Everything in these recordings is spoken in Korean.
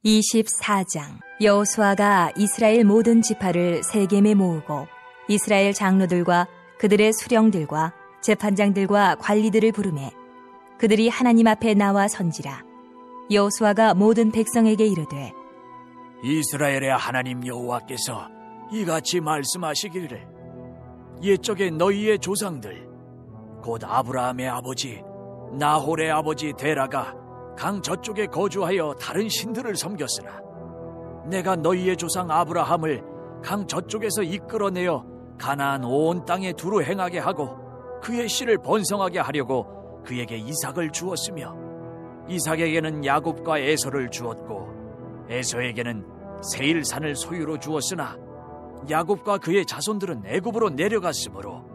24장. 여호수아가 이스라엘 모든 지파를 세겜에 모으고 이스라엘 장로들과 그들의 수령들과 재판장들과 관리들을 부르매 그들이 하나님 앞에 나와 선지라. 여호수아가 모든 백성에게 이르되, 이스라엘의 하나님 여호와께서 이같이 말씀하시기를, 옛적에 너희의 조상들 곧 아브라함의 아버지 나홀의 아버지 데라가 강 저쪽에 거주하여 다른 신들을 섬겼으나 내가 너희의 조상 아브라함을 강 저쪽에서 이끌어내어 가나안 온 땅에 두루 행하게 하고 그의 씨를 번성하게 하려고 그에게 이삭을 주었으며, 이삭에게는 야곱과 에서를 주었고 에서에게는 세일산을 소유로 주었으나 야곱과 그의 자손들은 애굽으로 내려갔으므로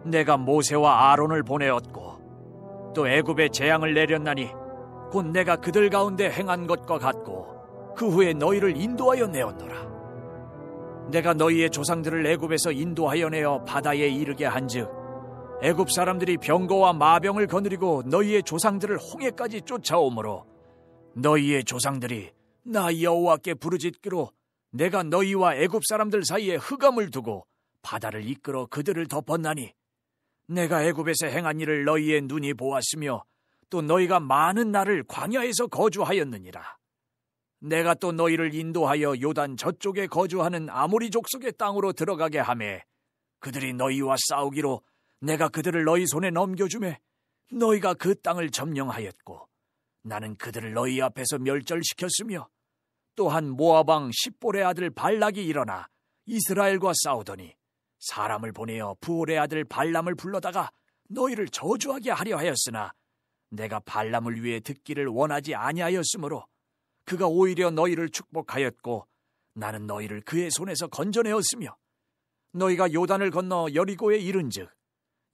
내가 모세와 아론을 보내었고 또 애굽에 재앙을 내렸나니 곧 내가 그들 가운데 행한 것과 같고 그 후에 너희를 인도하여 내었노라. 내가 너희의 조상들을 애굽에서 인도하여 내어 바다에 이르게 한즉 애굽 사람들이 병거와 마병을 거느리고 너희의 조상들을 홍해까지 쫓아오므로 너희의 조상들이 나 여호와께 부르짖기로 내가 너희와 애굽 사람들 사이에 흑암을 두고 바다를 이끌어 그들을 덮었나니 내가 애굽에서 행한 일을 너희의 눈이 보았으며 또 너희가 많은 날을 광야에서 거주하였느니라. 내가 또 너희를 인도하여 요단 저쪽에 거주하는 아모리 족속의 땅으로 들어가게 하매 그들이 너희와 싸우기로 내가 그들을 너희 손에 넘겨주매 너희가 그 땅을 점령하였고 나는 그들을 너희 앞에서 멸절시켰으며, 또한 모압 왕 십볼의 아들 발락이 일어나 이스라엘과 싸우더니 사람을 보내어 부올의 아들 발람을 불러다가 너희를 저주하게 하려 하였으나 내가 발람을 위해 듣기를 원하지 아니하였으므로 그가 오히려 너희를 축복하였고 나는 너희를 그의 손에서 건져내었으며, 너희가 요단을 건너 여리고에 이른즉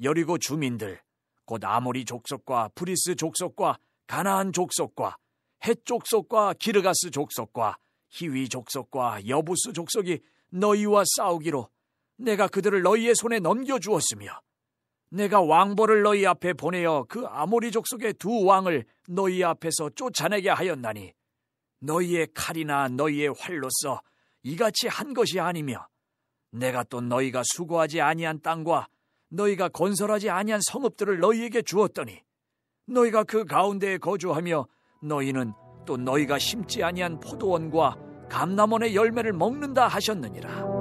여리고 주민들 곧 아모리 족속과 브리스 족속과 가나안 족속과 헷 족속과 기르가스 족속과 히위 족속과 여부스 족속이 너희와 싸우기로 내가 그들을 너희의 손에 넘겨주었으며, 내가 왕벌을 너희 앞에 보내어 그 아모리 족속의 두 왕을 너희 앞에서 쫓아내게 하였나니 너희의 칼이나 너희의 활로써 이같이 한 것이 아니며, 내가 또 너희가 수고하지 아니한 땅과 너희가 건설하지 아니한 성읍들을 너희에게 주었더니 너희가 그 가운데에 거주하며 너희는 또 너희가 심지 아니한 포도원과 감람원의 열매를 먹는다 하셨느니라.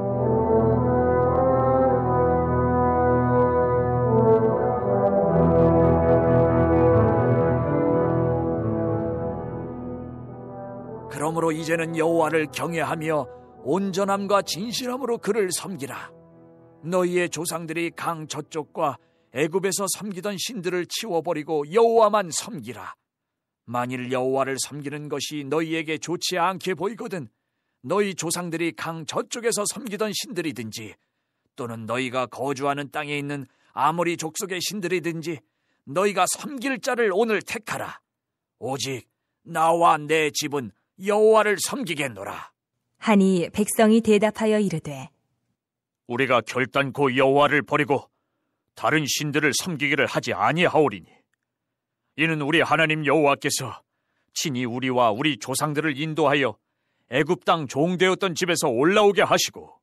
그러므로 이제는 여호와를 경외하며 온전함과 진실함으로 그를 섬기라. 너희의 조상들이 강 저쪽과 애굽에서 섬기던 신들을 치워버리고 여호와만 섬기라. 만일 여호와를 섬기는 것이 너희에게 좋지 않게 보이거든 너희 조상들이 강 저쪽에서 섬기던 신들이든지 또는 너희가 거주하는 땅에 있는 아모리 족속의 신들이든지 너희가 섬길 자를 오늘 택하라. 오직 나와 내 집은 여호와를 섬기겠노라. 하니 백성이 대답하여 이르되, 우리가 결단코 여호와를 버리고 다른 신들을 섬기기를 하지 아니하오리니 이는 우리 하나님 여호와께서 친히 우리와 우리 조상들을 인도하여 애굽 땅 종되었던 집에서 올라오게 하시고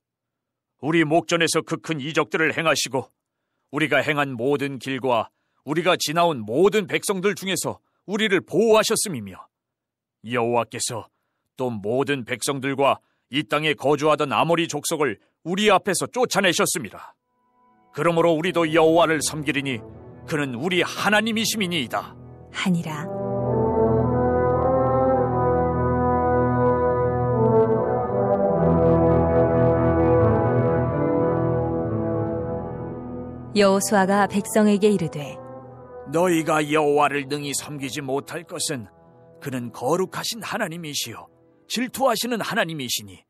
우리 목전에서 그 큰 이적들을 행하시고 우리가 행한 모든 길과 우리가 지나온 모든 백성들 중에서 우리를 보호하셨음이며, 여호와께서 또 모든 백성들과 이 땅에 거주하던 아모리 족속을 우리 앞에서 쫓아내셨습니다. 그러므로 우리도 여호와를 섬기리니 그는 우리 하나님이심이니이다 하니라. 여호수아가 백성에게 이르되, 너희가 여호와를 능히 섬기지 못할 것은 그는 거룩하신 하나님이시요 질투하시는 하나님이시니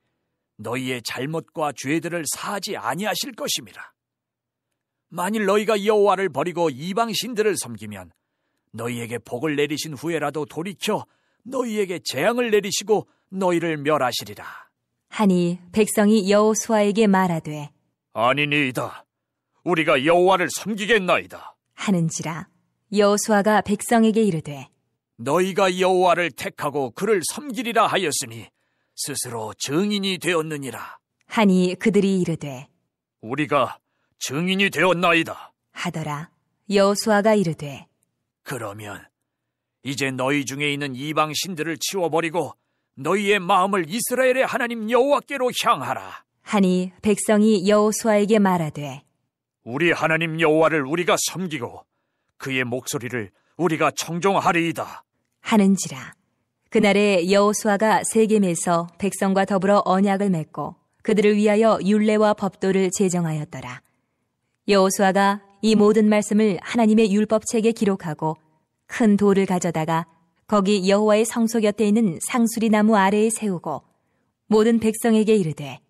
너희의 잘못과 죄들을 사하지 아니하실 것임이라. 만일 너희가 여호와를 버리고 이방 신들을 섬기면 너희에게 복을 내리신 후에라도 돌이켜 너희에게 재앙을 내리시고 너희를 멸하시리라. 하니 백성이 여호수아에게 말하되, 아니니이다. 우리가 여호와를 섬기겠나이다 하는지라. 여호수아가 백성에게 이르되, 너희가 여호와를 택하고 그를 섬기리라 하였으니 스스로 증인이 되었느니라. 하니 그들이 이르되 우리가 증인이 되었나이다 하더라. 여호수아가 이르되 그러면 이제 너희 중에 있는 이방 신들을 치워버리고 너희의 마음을 이스라엘의 하나님 여호와께로 향하라. 하니 백성이 여호수아에게 말하되 우리 하나님 여호와를 우리가 섬기고 그의 목소리를 우리가 청종하리이다 하는지라. 그날에 여호수아가 세겜에서 백성과 더불어 언약을 맺고 그들을 위하여 율례와 법도를 제정하였더라. 여호수아가 이 모든 말씀을 하나님의 율법책에 기록하고 큰 돌을 가져다가 거기 여호와의 성소 곁에 있는 상수리 나무 아래에 세우고 모든 백성에게 이르되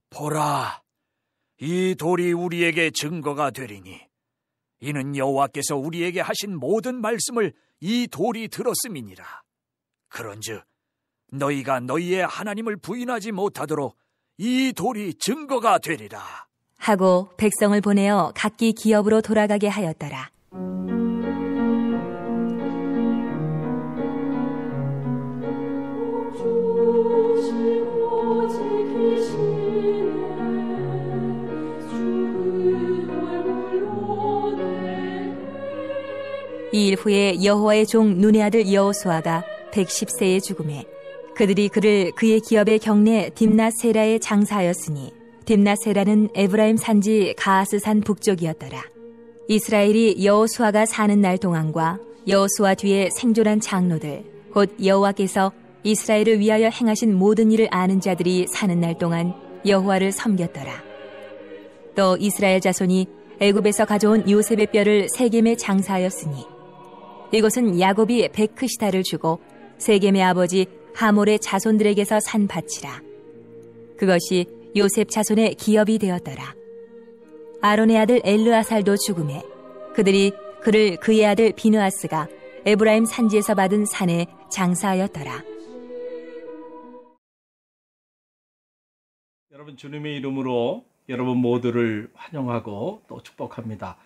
보라, 이 돌이 우리에게 증거가 되리니 이는 여호와께서 우리에게 하신 모든 말씀을 이 돌이 들었음이니라. 그런즉 너희가 너희의 하나님을 부인하지 못하도록 이 돌이 증거가 되리라 하고 백성을 보내어 각기 기업으로 돌아가게 하였더라. 이 일 후에 여호와의 종 눈의 아들 여호수아가 110세에 죽음에 그들이 그를 그의 기업의 경내 딥낫세라에 장사하였으니 딥낫세라는 에브라임 산지 가하스산 북쪽이었더라. 이스라엘이 여호수아가 사는 날 동안과 여호수아 뒤에 생존한 장로들 곧 여호와께서 이스라엘을 위하여 행하신 모든 일을 아는 자들이 사는 날 동안 여호와를 섬겼더라. 또 이스라엘 자손이 애굽에서 가져온 요셉의 뼈를 세겜에 장사하였으니 이곳은 야곱이 베크시다를 주고 세겜의 아버지 하몰의 자손들에게서 산 밭이라. 그것이 요셉 자손의 기업이 되었더라. 아론의 아들 엘르아살도 죽음에 그들이 그를 그의 아들 비느하스가 에브라임 산지에서 받은 산에 장사하였더라. 여러분, 주님의 이름으로 여러분 모두를 환영하고 또 축복합니다.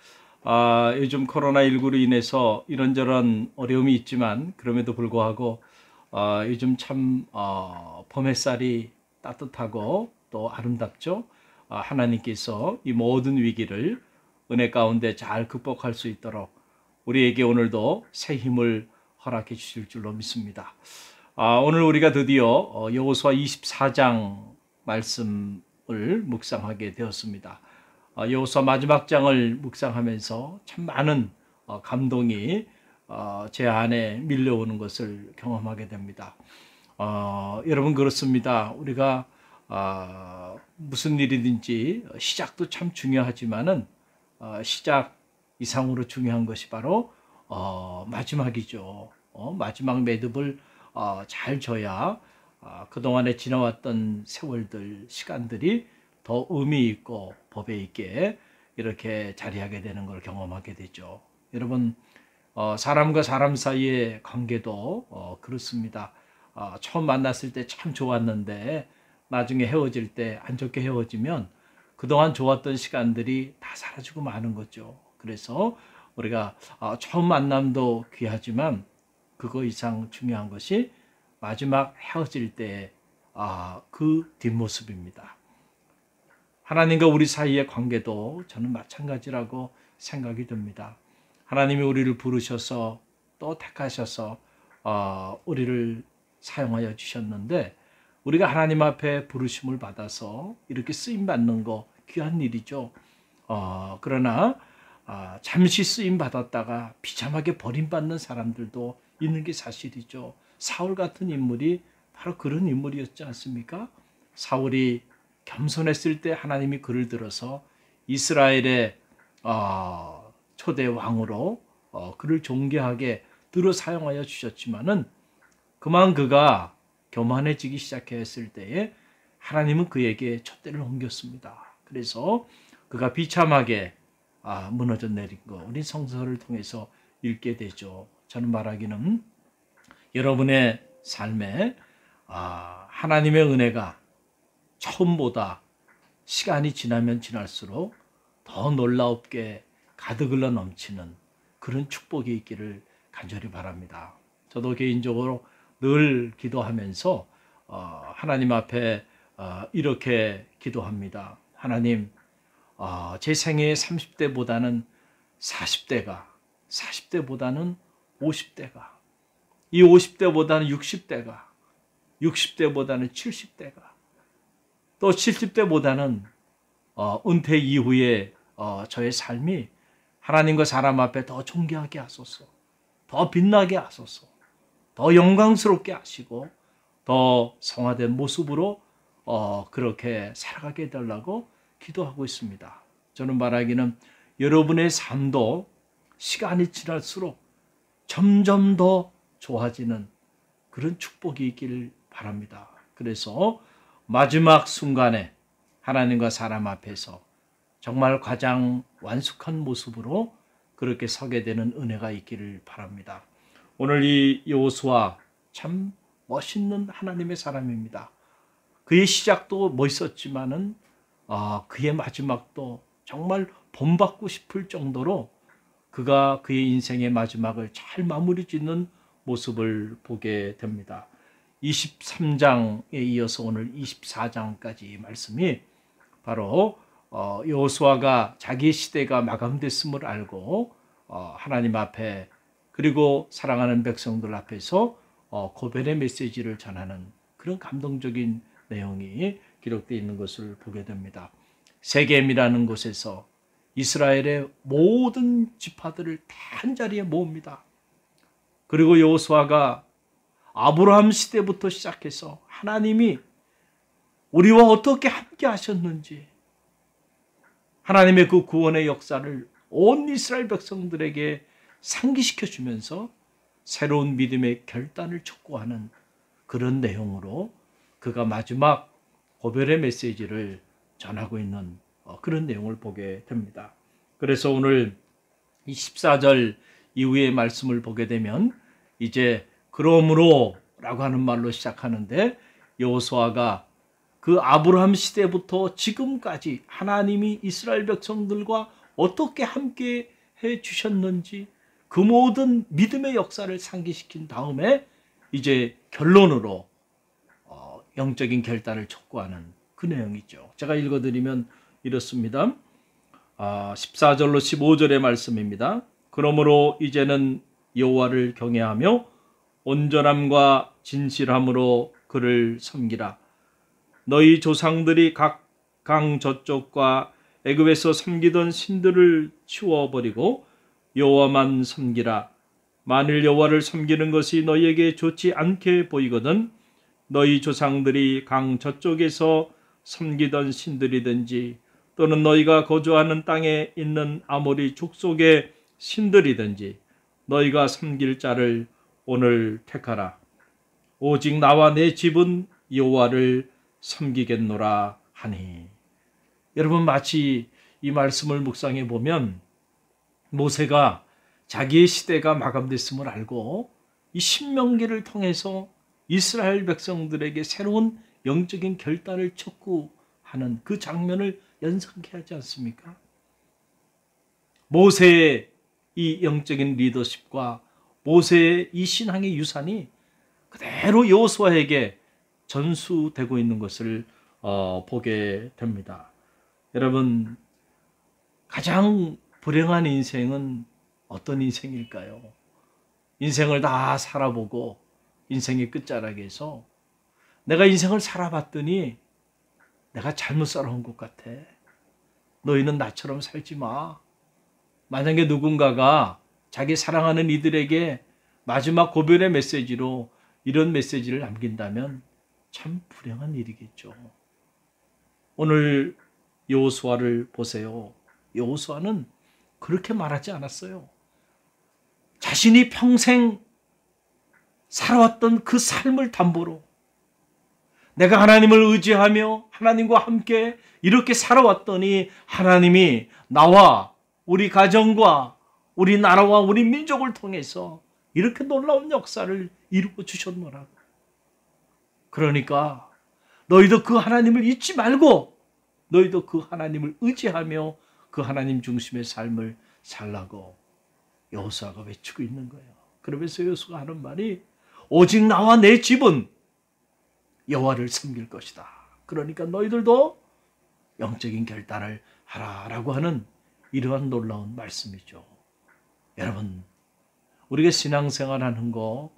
요즘 코로나19로 인해서 이런저런 어려움이 있지만 그럼에도 불구하고 요즘 참 봄 햇살이 따뜻하고 또 아름답죠. 하나님께서 이 모든 위기를 은혜 가운데 잘 극복할 수 있도록 우리에게 오늘도 새 힘을 허락해 주실 줄로 믿습니다. 오늘 우리가 드디어 여호수아 24장 말씀을 묵상하게 되었습니다. 여호수아 마지막 장을 묵상하면서 참 많은 감동이 제 안에 밀려오는 것을 경험하게 됩니다. 여러분, 그렇습니다. 우리가 무슨 일이든지 시작도 참 중요하지만은 시작 이상으로 중요한 것이 바로 마지막이죠. 마지막 매듭을 잘 져야 그동안에 지나왔던 세월들, 시간들이 더 의미 있고 법에 있게 이렇게 자리하게 되는 걸 경험하게 되죠. 여러분, 사람과 사람 사이의 관계도 그렇습니다. 처음 만났을 때 참 좋았는데 나중에 헤어질 때 안 좋게 헤어지면 그동안 좋았던 시간들이 다 사라지고 마는 거죠. 그래서 우리가 처음 만남도 귀하지만 그거 이상 중요한 것이 마지막 헤어질 때 그 뒷모습입니다. 하나님과 우리 사이의 관계도 저는 마찬가지라고 생각이 듭니다. 하나님이 우리를 부르셔서 또 택하셔서 우리를 사용하여 주셨는데 우리가 하나님 앞에 부르심을 받아서 이렇게 쓰임받는 거 귀한 일이죠. 그러나 잠시 쓰임받았다가 비참하게 버림받는 사람들도 있는 게 사실이죠. 사울 같은 인물이 바로 그런 인물이었지 않습니까? 사울이 겸손했을 때 하나님이 그를 들어서 이스라엘의 초대 왕으로 그를 존귀하게 들어 사용하여 주셨지만은 그만 그가 교만해지기 시작했을 때에 하나님은 그에게 촛대를 옮겼습니다. 그래서 그가 비참하게 무너져 내린 거 우리 성서를 통해서 읽게 되죠. 저는 말하기는 여러분의 삶에 하나님의 은혜가 처음보다 시간이 지나면 지날수록 더 놀랍게 가득 흘러 넘치는 그런 축복이 있기를 간절히 바랍니다. 저도 개인적으로 늘 기도하면서 하나님 앞에 이렇게 기도합니다. 하나님, 제 생애의 30대보다는 40대가, 40대보다는 50대가, 이 50대보다는 60대가, 60대보다는 70대가, 또 70대보다는 은퇴 이후에 저의 삶이 하나님과 사람 앞에 더 존귀하게 하소서, 더 빛나게 하소서, 더 영광스럽게 하시고 더 성화된 모습으로 그렇게 살아가게 해달라고 기도하고 있습니다. 저는 말하기는 여러분의 삶도 시간이 지날수록 점점 더 좋아지는 그런 축복이 있기를 바랍니다. 그래서 마지막 순간에 하나님과 사람 앞에서 정말 가장 완숙한 모습으로 그렇게 서게 되는 은혜가 있기를 바랍니다. 오늘 이 여호수아 참 멋있는 하나님의 사람입니다. 그의 시작도 멋있었지만은 그의 마지막도 정말 본받고 싶을 정도로 그가 그의 인생의 마지막을 잘 마무리 짓는 모습을 보게 됩니다. 23장에 이어서 오늘 24장까지 말씀이 바로 여호수아가 자기의 시대가 마감됐음을 알고 하나님 앞에 그리고 사랑하는 백성들 앞에서 고별의 메시지를 전하는 그런 감동적인 내용이 기록되어 있는 것을 보게 됩니다. 세겜이라는 곳에서 이스라엘의 모든 지파들을 다 한자리에 모읍니다. 그리고 여호수아가 아브라함 시대부터 시작해서 하나님이 우리와 어떻게 함께 하셨는지 하나님의 그 구원의 역사를 온 이스라엘 백성들에게 상기시켜 주면서 새로운 믿음의 결단을 촉구하는 그런 내용으로 그가 마지막 고별의 메시지를 전하고 있는 그런 내용을 보게 됩니다. 그래서 오늘 24절 이후의 말씀을 보게 되면 이제 그러므로 라고 하는 말로 시작하는데 여호수아가 그 아브라함 시대부터 지금까지 하나님이 이스라엘 백성들과 어떻게 함께 해 주셨는지 그 모든 믿음의 역사를 상기시킨 다음에 이제 결론으로 영적인 결단을 촉구하는 그 내용이죠. 제가 읽어드리면 이렇습니다. 14절로 15절의 말씀입니다. 그러므로 이제는 여호와를 경외하며 온전함과 진실함으로 그를 섬기라. 너희 조상들이 각 강 저쪽과 애굽에서 섬기던 신들을 치워버리고 여호와만 섬기라. 만일 여호와를 섬기는 것이 너희에게 좋지 않게 보이거든 너희 조상들이 강 저쪽에서 섬기던 신들이든지 또는 너희가 거주하는 땅에 있는 아모리 족속의 신들이든지 너희가 섬길 자를 오늘 택하라. 오직 나와 내 집은 여호와를 섬기겠노라 하니. 여러분 마치 이 말씀을 묵상해 보면 모세가 자기의 시대가 마감됐음을 알고 이 신명기를 통해서 이스라엘 백성들에게 새로운 영적인 결단을 촉구하는 그 장면을 연상케 하지 않습니까? 모세의 이 영적인 리더십과 모세의 이 신앙의 유산이 그대로 여호수아에게 전수되고 있는 것을 보게 됩니다. 여러분, 가장 불행한 인생은 어떤 인생일까요? 인생을 다 살아보고 인생의 끝자락에서 내가 인생을 살아봤더니 내가 잘못 살아온 것 같아. 너희는 나처럼 살지 마. 만약에 누군가가 자기 사랑하는 이들에게 마지막 고별의 메시지로 이런 메시지를 남긴다면 참 불행한 일이겠죠. 오늘 여호수아를 보세요. 여호수아는 그렇게 말하지 않았어요. 자신이 평생 살아왔던 그 삶을 담보로 내가 하나님을 의지하며 하나님과 함께 이렇게 살아왔더니 하나님이 나와 우리 가정과 우리 나라와 우리 민족을 통해서 이렇게 놀라운 역사를 이루어 주셨노라고. 그러니까 너희도 그 하나님을 잊지 말고 너희도 그 하나님을 의지하며 그 하나님 중심의 삶을 살라고 여호수아가 외치고 있는 거예요. 그러면서 여호수아가 하는 말이 오직 나와 내 집은 여호와를 섬길 것이다. 그러니까 너희들도 영적인 결단을 하라라고 하는 이러한 놀라운 말씀이죠. 여러분, 우리가 신앙생활하는 거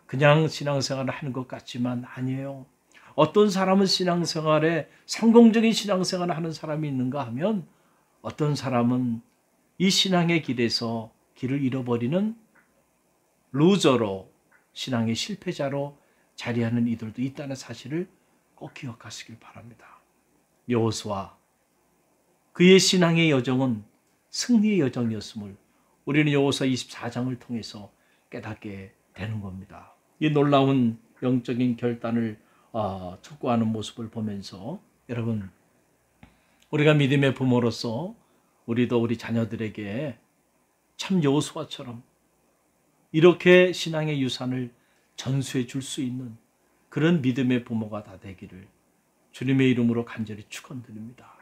그냥 신앙생활을 하는 것 같지만 아니에요. 어떤 사람은 신앙생활에 성공적인 신앙생활을 하는 사람이 있는가 하면 어떤 사람은 이 신앙의 길에서 길을 잃어버리는 루저로, 신앙의 실패자로 자리하는 이들도 있다는 사실을 꼭 기억하시길 바랍니다. 여호수아, 그의 신앙의 여정은 승리의 여정이었음을 우리는 여호수아 24장을 통해서 깨닫게 되는 겁니다. 이 놀라운 영적인 결단을 촉구하는 모습을 보면서 여러분, 우리가 믿음의 부모로서 우리도 우리 자녀들에게 참 여호수아처럼 이렇게 신앙의 유산을 전수해 줄 수 있는 그런 믿음의 부모가 다 되기를 주님의 이름으로 간절히 축원드립니다.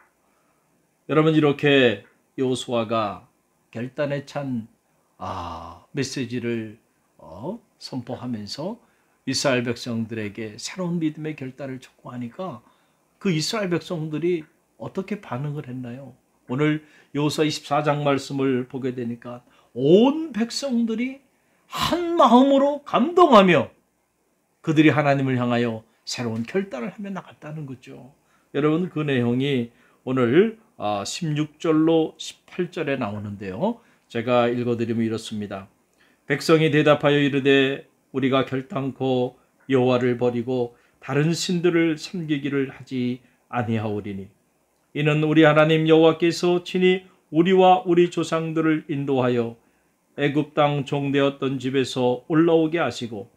여러분, 이렇게 여호수아가 결단에 찬 메시지를 선포하면서 이스라엘 백성들에게 새로운 믿음의 결단을 촉구하니까 그 이스라엘 백성들이 어떻게 반응을 했나요? 오늘 여호수아 24장 말씀을 보게 되니까 온 백성들이 한 마음으로 감동하며 그들이 하나님을 향하여 새로운 결단을 하며 나갔다는 거죠. 여러분, 그 내용이 오늘 16절로 18절에 나오는데요. 제가 읽어드리면 이렇습니다. 백성이 대답하여 이르되 우리가 결단코 여호와를 버리고 다른 신들을 섬기기를 하지 아니하오리니 이는 우리 하나님 여호와께서 친히 우리와 우리 조상들을 인도하여 애굽 땅 종되었던 집에서 올라오게 하시고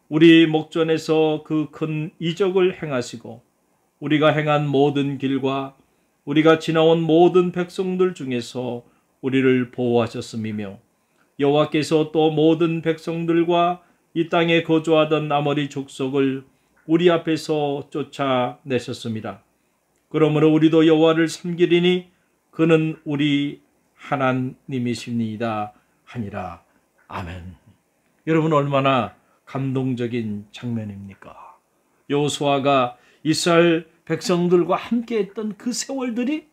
우리 목전에서 그 큰 이적을 행하시고 우리가 행한 모든 길과 우리가 지나온 모든 백성들 중에서 우리를 보호하셨음이며 여호와께서 또 모든 백성들과 이 땅에 거주하던 아모리 족속을 우리 앞에서 쫓아내셨습니다. 그러므로 우리도 여호와를 섬기리니 그는 우리 하나님이십니다 하니라. 아멘. 여러분, 얼마나 감동적인 장면입니까? 여호수아가 이스라엘 백성들과 함께했던 그 세월들이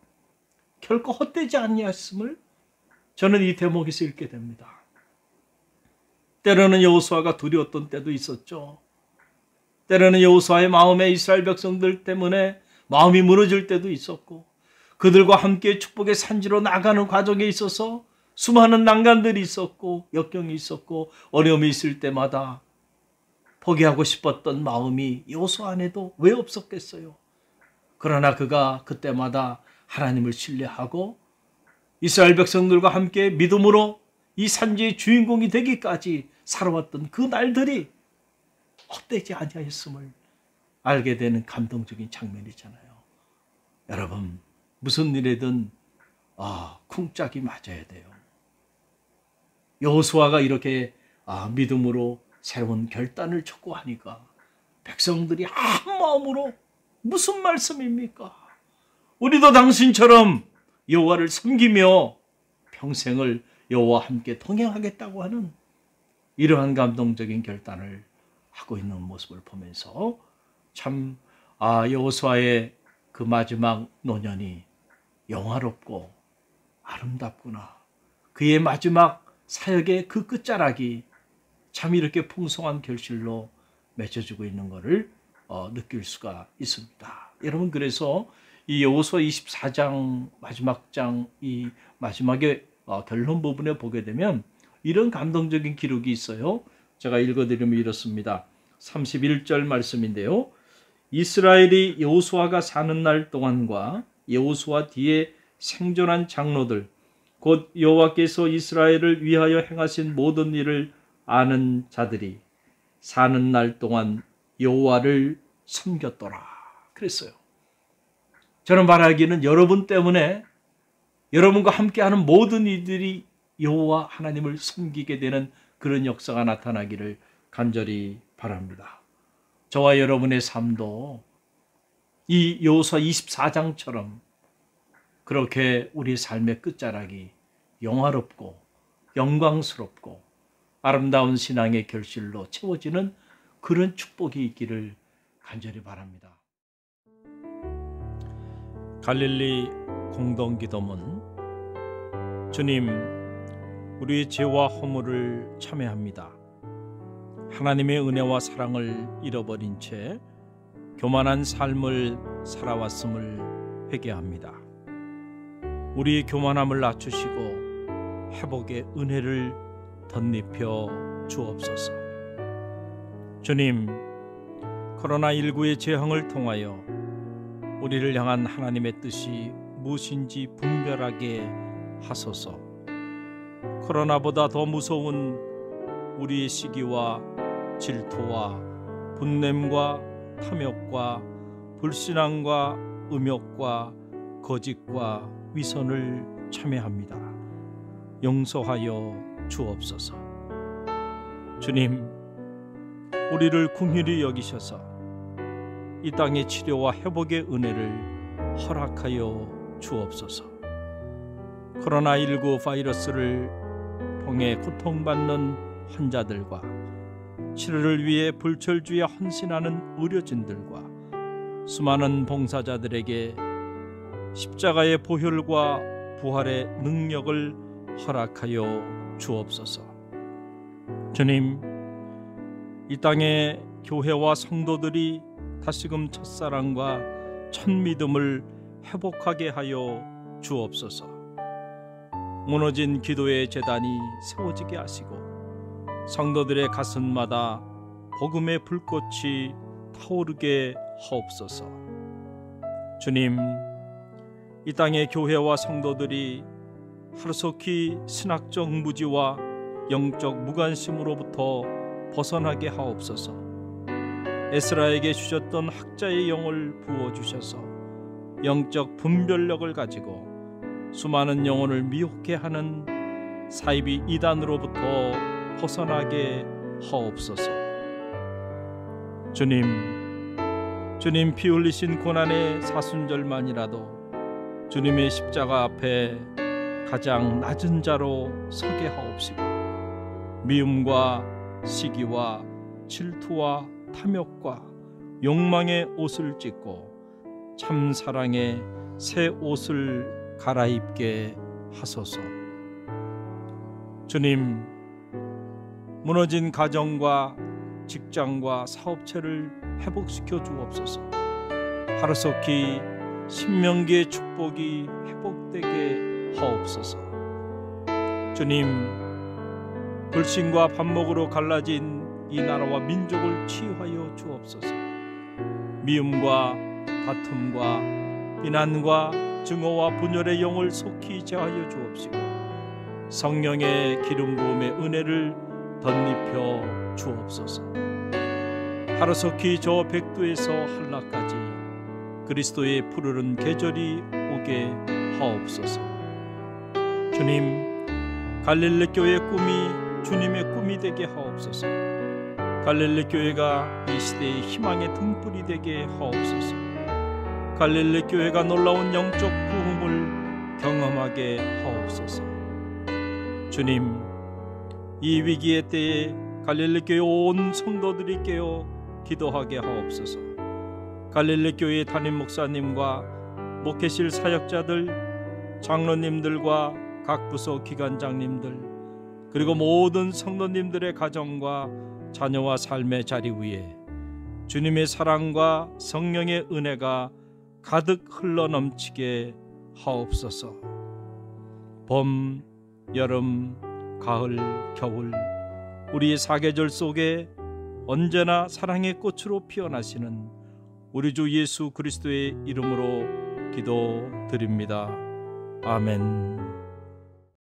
결코 헛되지 아니했음을 저는 이 대목에서 읽게 됩니다. 때로는 여호수아가 두려웠던 때도 있었죠. 때로는 여호수아의 마음에 이스라엘 백성들 때문에 마음이 무너질 때도 있었고 그들과 함께 축복의 산지로 나가는 과정에 있어서 수많은 난간들이 있었고 역경이 있었고 어려움이 있을 때마다 포기하고 싶었던 마음이 여호수아 안에도 왜 없었겠어요? 그러나 그가 그때마다 하나님을 신뢰하고 이스라엘 백성들과 함께 믿음으로 이 산지의 주인공이 되기까지 살아왔던 그 날들이 헛되지 아니하였음을 알게 되는 감동적인 장면이잖아요. 여러분, 무슨 일이든 쿵짝이 맞아야 돼요. 여호수아가 이렇게 믿음으로 새로운 결단을 촉구하니까 백성들이 한 마음으로 무슨 말씀입니까? 우리도 당신처럼 여호와를 섬기며 평생을 여호와와 함께 동행하겠다고 하는 이러한 감동적인 결단을 하고 있는 모습을 보면서 참 여호수아의 그 마지막 노년이 영화롭고 아름답구나. 그의 마지막 사역의 그 끝자락이 참 이렇게 풍성한 결실로 맺어지고 있는 것을 느낄 수가 있습니다. 여러분, 그래서 이 여호수아 24장 마지막 장 이 마지막에 결론 부분에 보게 되면 이런 감동적인 기록이 있어요. 제가 읽어드리면 이렇습니다. 31절 말씀인데요. 이스라엘이 여호수아가 사는 날 동안과 여호수아 뒤에 생존한 장로들 곧 여호와께서 이스라엘을 위하여 행하신 모든 일을 아는 자들이 사는 날 동안 여호와를 섬겼더라 그랬어요. 저는 말하기는 여러분 때문에 여러분과 함께하는 모든 이들이 여호와 하나님을 섬기게 되는 그런 역사가 나타나기를 간절히 바랍니다. 저와 여러분의 삶도 이 여호수아 24장처럼 그렇게 우리 삶의 끝자락이 영화롭고 영광스럽고 아름다운 신앙의 결실로 채워지는 그런 축복이 있기를 간절히 바랍니다. 갈릴리 공동기도문. 주님, 우리의 죄와 허물을 참회합니다. 하나님의 은혜와 사랑을 잃어버린 채 교만한 삶을 살아왔음을 회개합니다. 우리의 교만함을 낮추시고 회복의 은혜를 덧입혀 주옵소서. 주님, 코로나19의 재앙을 통하여 우리를 향한 하나님의 뜻이 무엇인지 분별하게 하소서. 코로나보다 더 무서운 우리의 시기와 질투와 분냄과 탐욕과 불신앙과 음욕과 거짓과 위선을 참회합니다. 용서하여 주옵소서. 주님, 우리를 긍휼히 여기셔서 이 땅의 치료와 회복의 은혜를 허락하여 주옵소서. 코로나19 바이러스를 통해 고통받는 환자들과 치료를 위해 불철주에 헌신하는 의료진들과 수많은 봉사자들에게 십자가의 보혈과 부활의 능력을 허락하여 주옵소서. 주님, 이 땅의 교회와 성도들이 다시금 첫사랑과 첫믿음을 회복하게 하여 주옵소서. 무너진 기도의 제단이 세워지게 하시고 성도들의 가슴마다 복음의 불꽃이 타오르게 하옵소서. 주님, 이 땅의 교회와 성도들이 하루속히 신학적 무지와 영적 무관심으로부터 벗어나게 하옵소서. 에스라에게 주셨던 학자의 영을 부어주셔서 영적 분별력을 가지고 수많은 영혼을 미혹해 하는 사이비 이단으로부터 벗어나게 하옵소서. 주님 피 흘리신 고난의 사순절만이라도 주님의 십자가 앞에 가장 낮은 자로 서게 하옵시고 미움과 시기와 질투와 탐욕과 욕망의 옷을 찢고 참 사랑의 새 옷을 갈아입게 하소서. 주님, 무너진 가정과 직장과 사업체를 회복시켜 주옵소서. 하루속히 신명기의 축복이 회복되게 하옵소서. 주님, 불신과 반목으로 갈라진 이 나라와 민족을 치유하여 주옵소서. 미움과 다툼과 비난과 증오와 분열의 영을 속히 제하여 주옵시고 성령의 기름 부음의 은혜를 덧입혀 주옵소서. 하루속히 저 백두에서 한라까지 그리스도의 푸르른 계절이 오게 하옵소서. 주님, 갈릴리 교회의 꿈이 주님의 꿈이 되게 하옵소서. 갈릴리 교회가 이 시대의 희망의 등불이 되게 하옵소서. 갈릴리 교회가 놀라운 영적 부흥을 경험하게 하옵소서. 주님, 이 위기의 때에 갈릴리 교회 온 성도들이 깨어 기도하게 하옵소서. 갈릴리 교회 담임 목사님과 목회실 사역자들, 장로님들과 각 부서 기관장님들, 그리고 모든 성도님들의 가정과 자녀와 삶의 자리 위에 주님의 사랑과 성령의 은혜가 가득 흘러넘치게 하옵소서. 봄, 여름, 가을, 겨울 우리의 사계절 속에 언제나 사랑의 꽃으로 피어나시는 우리 주 예수 그리스도의 이름으로 기도드립니다. 아멘.